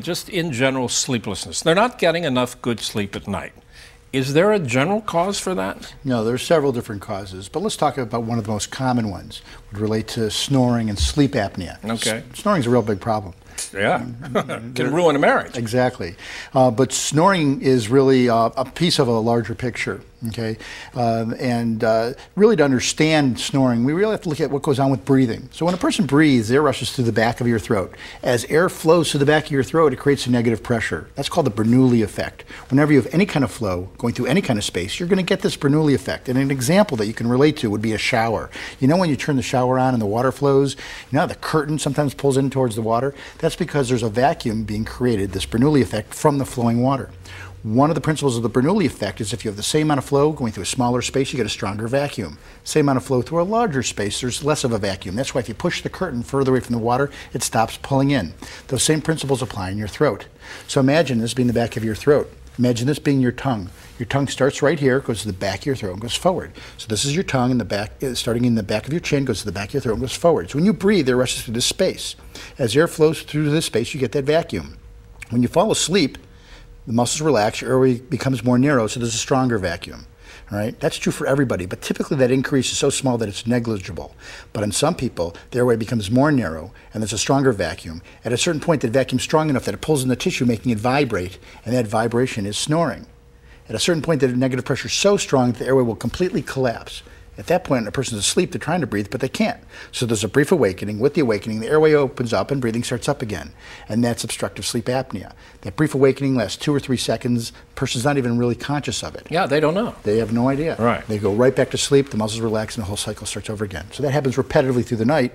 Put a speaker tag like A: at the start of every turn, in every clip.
A: just in general sleeplessness. They're not getting enough good sleep at night. Is there a general cause for that?
B: No, there's several different causes, but let's talk about one of the most common ones, which relate to snoring and sleep apnea.
A: Okay.
B: Snoring is a real big problem.
A: Yeah, can ruin a marriage.
B: Exactly. But snoring is really a piece of a larger picture, okay? Really to understand snoring, we really have to look at what goes on with breathing. So when a person breathes, air rushes through the back of your throat. As air flows through the back of your throat, it creates a negative pressure. That's called the Bernoulli effect. Whenever you have any kind of flow going through any kind of space, you're going to get this Bernoulli effect. And an example that you can relate to would be a shower. You know when you turn the shower on and the water flows, you know how the curtain sometimes pulls in towards the water? That's because there's a vacuum being created, this Bernoulli effect, from the flowing water. One of the principles of the Bernoulli effect is if you have the same amount of flow going through a smaller space, you get a stronger vacuum. Same amount of flow through a larger space, there's less of a vacuum. That's why if you push the curtain further away from the water, it stops pulling in. Those same principles apply in your throat. So imagine this being the back of your throat. Imagine this being your tongue. Your tongue starts right here, goes to the back of your throat, and goes forward. So this is your tongue in the back, starting in the back of your chin, goes to the back of your throat, and goes forward. So when you breathe, air rushes through this space. As air flows through this space, you get that vacuum. When you fall asleep, the muscles relax, your airway becomes more narrow, so there's a stronger vacuum. All right? That's true for everybody, but typically that increase is so small that it's negligible. But in some people, the airway becomes more narrow, and there's a stronger vacuum. At a certain point, that vacuum's strong enough that it pulls in the tissue, making it vibrate, and that vibration is snoring. At a certain point, the negative pressure is so strong that the airway will completely collapse. At that point, when a person's asleep, they're trying to breathe, but they can't. So there's a brief awakening. With the awakening, the airway opens up and breathing starts up again. And that's obstructive sleep apnea. That brief awakening lasts 2 or 3 seconds. The person's not even really conscious of it.
A: Yeah, they don't know.
B: They have no idea.
A: Right.
B: They go right back to sleep, the muscles relax, and the whole cycle starts over again. So that happens repetitively through the night,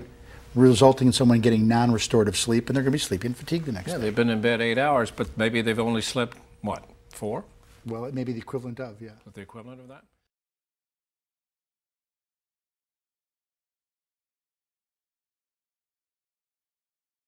B: resulting in someone getting non-restorative sleep, and they're going to be sleepy and fatigued the next day.
A: Yeah, they've been in bed 8 hours, but maybe they've only slept, what, 4?
B: Well, it may be the equivalent of, yeah.
A: The equivalent of that?